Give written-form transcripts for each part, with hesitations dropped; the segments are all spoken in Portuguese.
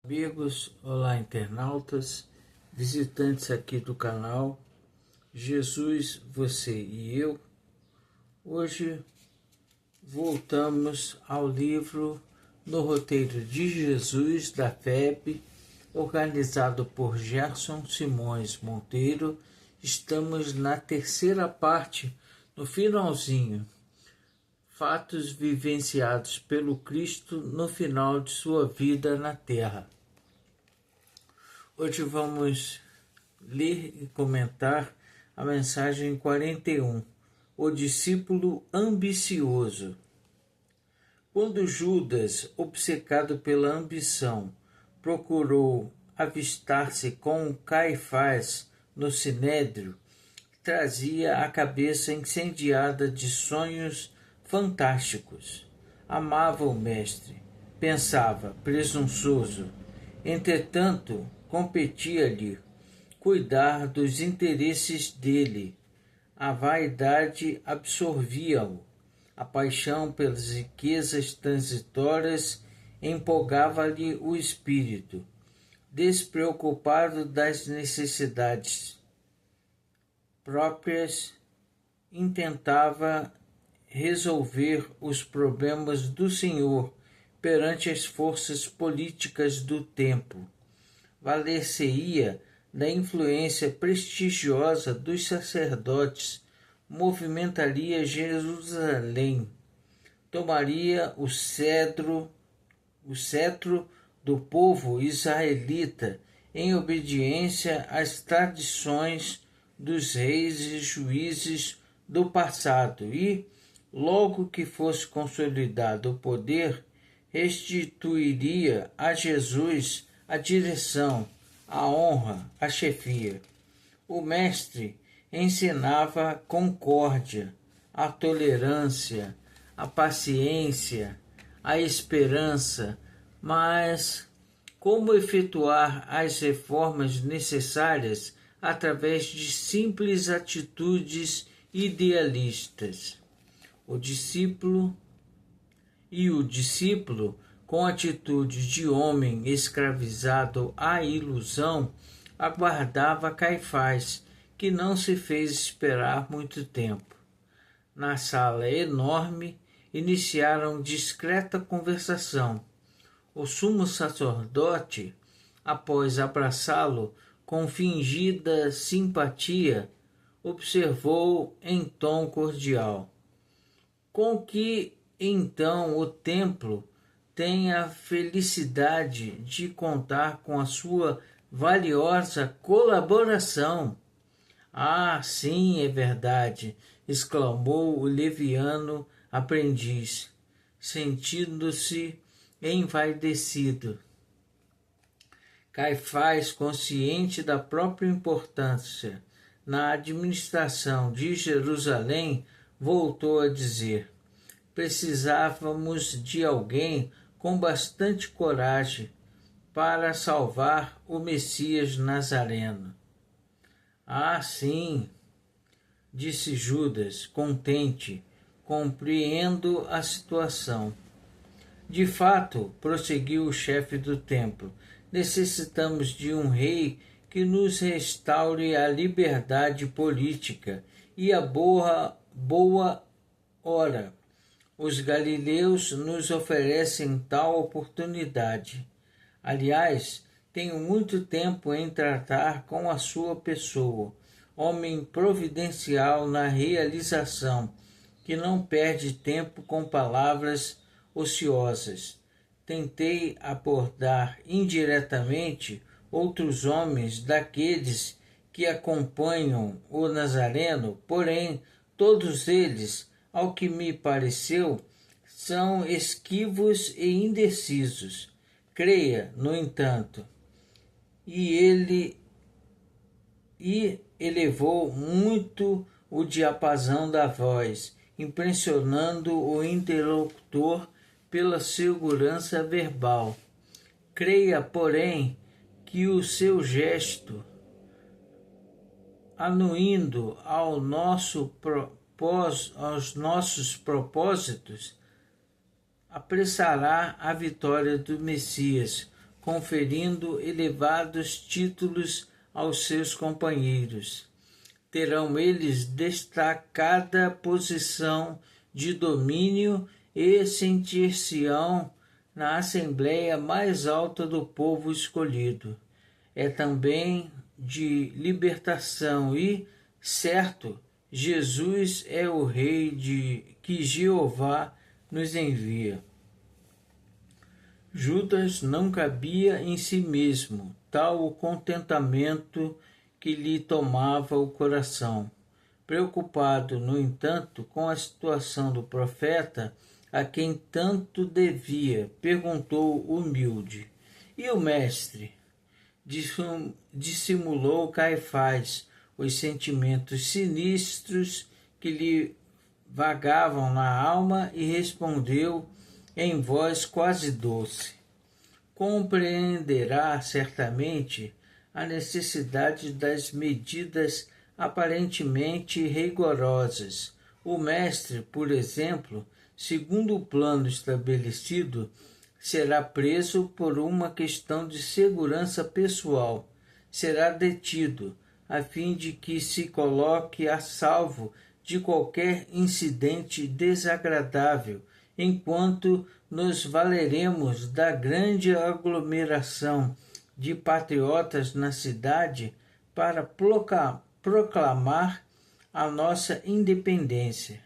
Amigos, olá internautas, visitantes aqui do canal Jesus, Você e Eu. Hoje voltamos ao livro No Roteiro de Jesus, da FEB, organizado por Gerson Simões Monteiro. Estamos na terceira parte, no finalzinho. Fatos vivenciados pelo Cristo no final de sua vida na Terra. Hoje vamos ler e comentar a mensagem 41, o discípulo ambicioso. Quando Judas, obcecado pela ambição, procurou avistar-se com Caifás no sinédrio, trazia a cabeça incendiada de sonhos fantásticos. Amava o mestre, pensava, presunçoso. Entretanto, competia-lhe cuidar dos interesses dele. A vaidade absorvia-o. A paixão pelas riquezas transitórias empolgava-lhe o espírito. Despreocupado das necessidades próprias, intentava resolver os problemas do Senhor perante as forças políticas do tempo. Valer-se-ia da influência prestigiosa dos sacerdotes, movimentaria Jerusalém, tomaria o cetro do povo israelita em obediência às tradições dos reis e juízes do passado e, logo que fosse consolidado o poder, restituiria a Jesus a direção, a honra, a chefia. O mestre ensinava a concórdia, a tolerância, a paciência, a esperança, mas como efetuar as reformas necessárias através de simples atitudes idealistas. O discípulo, com atitude de homem escravizado à ilusão, aguardava Caifás, que não se fez esperar muito tempo. Na sala enorme, iniciaram discreta conversação. O sumo sacerdote, após abraçá-lo com fingida simpatia, observou em tom cordial: com que então o templo tem a felicidade de contar com a sua valiosa colaboração. Ah, sim, é verdade, exclamou o leviano aprendiz, sentindo-se envaidecido. Caifás, consciente da própria importância na administração de Jerusalém, voltou a dizer: precisávamos de alguém com bastante coragem para salvar o Messias Nazareno. Ah, sim, disse Judas, contente, compreendo a situação. De fato, prosseguiu o chefe do templo, necessitamos de um rei que nos restaure a liberdade política e a boa hora. Os galileus nos oferecem tal oportunidade. Aliás, tenho muito tempo em tratar com a sua pessoa, homem providencial na realização, que não perde tempo com palavras ociosas. Tentei abordar indiretamente outros homens daqueles que acompanham o Nazareno, porém, todos eles, ao que me pareceu, são esquivos e indecisos. Creia, no entanto, e elevou muito o diapasão da voz, impressionando o interlocutor pela segurança verbal. Creia, porém, que o seu gesto, anuindo aos nossos propósitos, apressará a vitória do Messias, conferindo elevados títulos aos seus companheiros. Terão eles destacada posição de domínio e sentir-se-ão na assembleia mais alta do povo escolhido. É também de libertação e, certo, Jesus é o Rei que Jeová nos envia. Judas não cabia em si mesmo tal o contentamento que lhe tomava o coração. Preocupado, no entanto, com a situação do profeta, a quem tanto devia, perguntou humilde: E o mestre? Dissimulou Caifás os sentimentos sinistros que lhe vagavam na alma e respondeu em voz quase doce: compreenderá certamente a necessidade das medidas aparentemente rigorosas. O mestre, por exemplo, segundo o plano estabelecido, será preso por uma questão de segurança pessoal. Será detido, a fim de que se coloque a salvo de qualquer incidente desagradável, enquanto nos valeremos da grande aglomeração de patriotas na cidade para proclamar a nossa independência.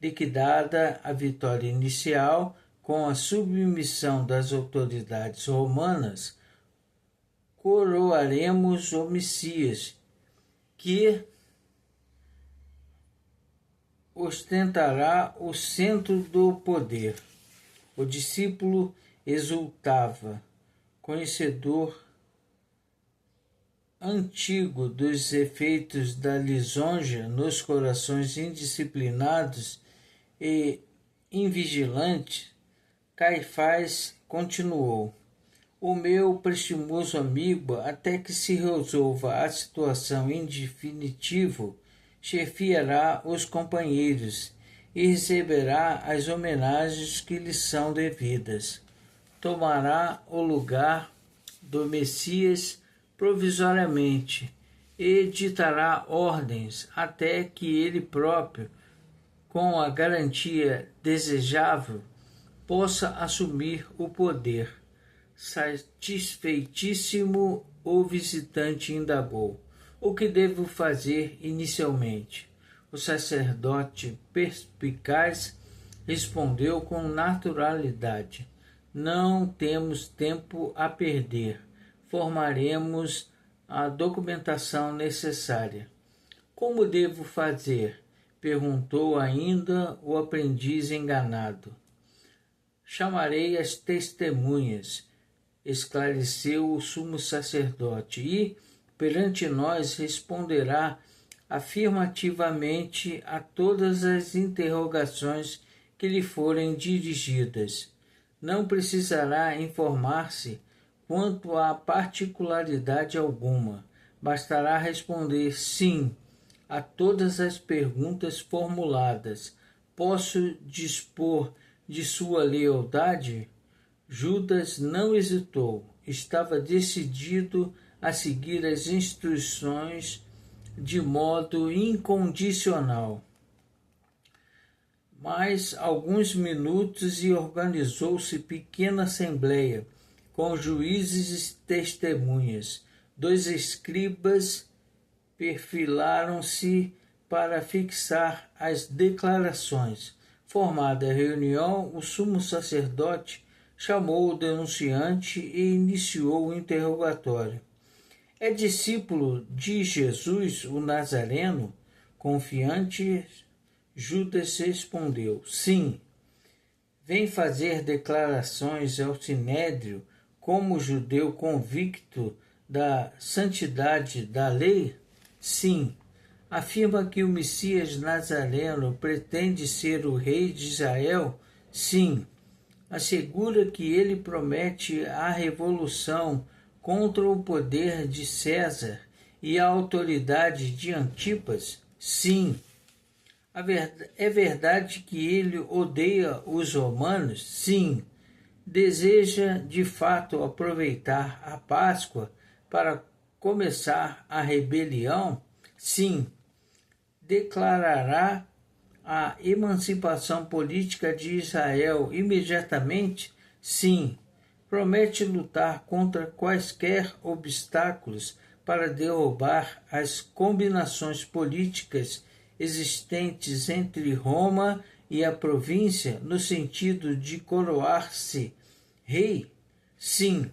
Liquidada a vitória inicial com a submissão das autoridades romanas, coroaremos o Messias, que ostentará o centro do poder. O discípulo exultava, conhecedor antigo dos efeitos da lisonja nos corações indisciplinados e invigilantes. Caifás continuou: o meu prestimoso amigo, até que se resolva a situação em definitivo, chefiará os companheiros e receberá as homenagens que lhe são devidas. Tomará o lugar do Messias provisoriamente e ditará ordens até que ele próprio, com a garantia desejável, possa assumir o poder. Satisfeitíssimo, o visitante indagou: o que devo fazer inicialmente? O sacerdote perspicaz respondeu com naturalidade: não temos tempo a perder. Formaremos a documentação necessária. Como devo fazer? Perguntou ainda o aprendiz enganado. Chamarei as testemunhas, esclareceu o sumo sacerdote, e perante nós responderá afirmativamente a todas as interrogações que lhe forem dirigidas. Não precisará informar-se quanto a particularidade alguma. Bastará responder sim a todas as perguntas formuladas. Posso dispor de sua lealdade? Judas não hesitou. Estava decidido a seguir as instruções de modo incondicional. Mais alguns minutos e organizou-se pequena assembleia, com juízes e testemunhas. 2 escribas perfilaram-se para fixar as declarações. Formada a reunião, o sumo sacerdote chamou o denunciante e iniciou o interrogatório. É discípulo de Jesus, o Nazareno? Confiante, Judas respondeu: sim. Vem fazer declarações ao Sinédrio como judeu convicto da santidade da lei? Sim. Afirma que o Messias Nazareno pretende ser o rei de Israel? Sim. Assegura que ele promete a revolução contra o poder de César e a autoridade de Antipas? Sim. É verdade que ele odeia os romanos? Sim. deseja de fato aproveitar a Páscoa para começar a rebelião? Sim. Declarará a emancipação política de Israel imediatamente? Sim. Promete lutar contra quaisquer obstáculos para derrubar as combinações políticas existentes entre Roma e a província no sentido de coroar-se rei? Sim.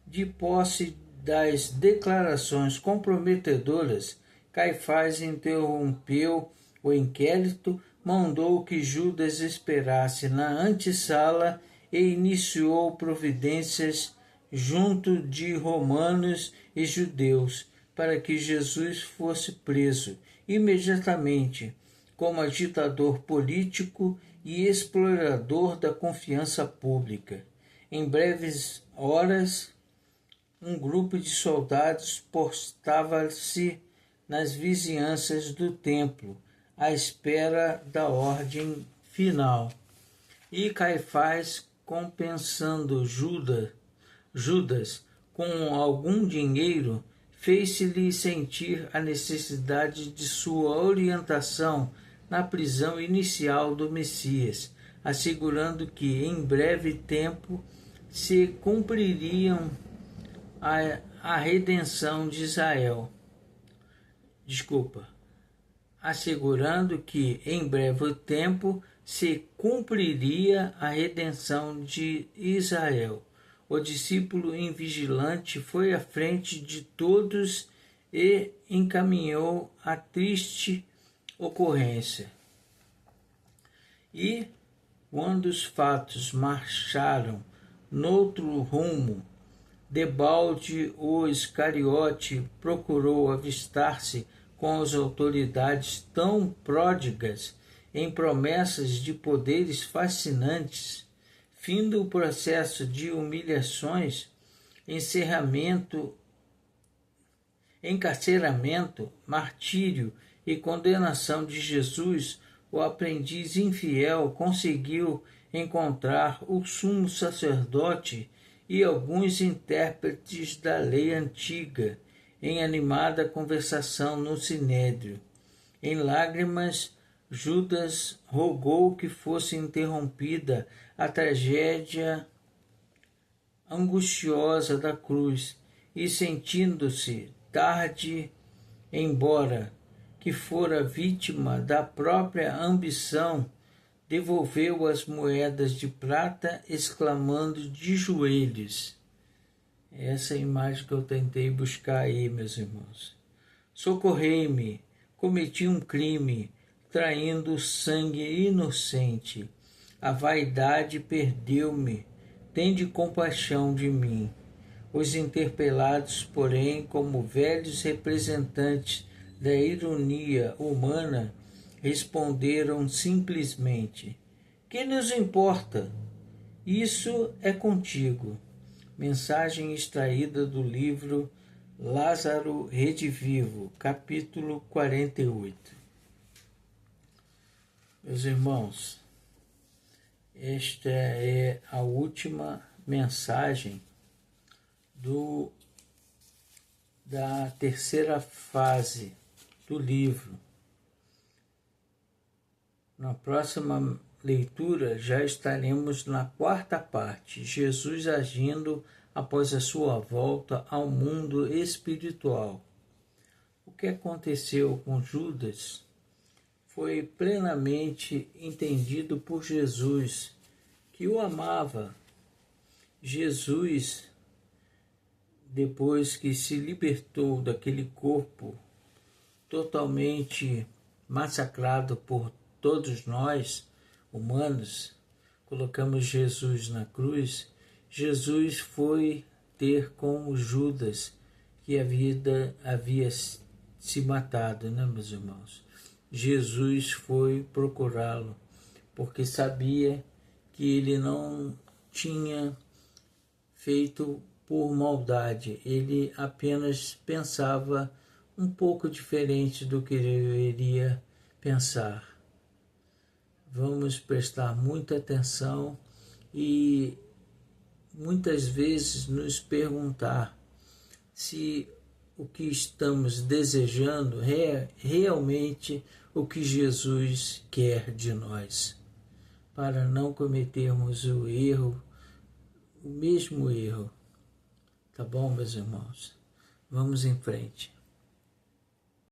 De posse das declarações comprometedoras, Caifás interrompeu o inquérito, mandou que Judas esperasse na antessala e iniciou providências junto de romanos e judeus para que Jesus fosse preso imediatamente como agitador político e explorador da confiança pública. Em breves horas, um grupo de soldados postava-se nas vizinhanças do templo, à espera da ordem final. E Caifás, compensando Judas com algum dinheiro, fez-lhe sentir a necessidade de sua orientação na prisão inicial do Messias, assegurando que em breve tempo se cumpririam a redenção de Israel. Assegurando que em breve tempo se cumpriria a redenção de Israel. O discípulo invigilante foi à frente de todos e encaminhou a triste ocorrência. E, quando os fatos marcharam noutro rumo, debalde o Iscariote procurou avistar-se com as autoridades tão pródigas em promessas de poderes fascinantes, findo o processo de humilhações, encarceramento, martírio e condenação de Jesus, o aprendiz infiel conseguiu encontrar o sumo sacerdote e alguns intérpretes da lei antiga em animada conversação no sinédrio. Em lágrimas, Judas rogou que fosse interrompida a tragédia angustiosa da cruz e, sentindo-se tarde, embora que fora vítima da própria ambição, devolveu as moedas de prata, exclamando de joelhos. Essa é a imagem que eu tentei buscar aí, meus irmãos. Socorrei-me, cometi um crime, traindo sangue inocente. A vaidade perdeu-me, tende compaixão de mim. Os interpelados, porém, como velhos representantes da ironia humana, responderam simplesmente: que nos importa? Isso é contigo. Mensagem extraída do livro Lázaro Redivivo, capítulo 48. Meus irmãos, esta é a última mensagem da terceira fase do livro. Na próxima leitura já estaremos na quarta parte, Jesus agindo após a sua volta ao mundo espiritual. O que aconteceu com Judas foi plenamente entendido por Jesus, que o amava. Jesus, depois que se libertou daquele corpo totalmente massacrado por todos nós, humanos, colocamos Jesus na cruz, Jesus foi ter com Judas, que havia se matado, né, meus irmãos? Jesus foi procurá-lo, porque sabia que ele não tinha feito por maldade, ele apenas pensava um pouco diferente do que deveria pensar. Vamos prestar muita atenção e muitas vezes nos perguntar se o que estamos desejando é realmente o que Jesus quer de nós, para não cometermos o mesmo erro. Tá bom, meus irmãos? Vamos em frente.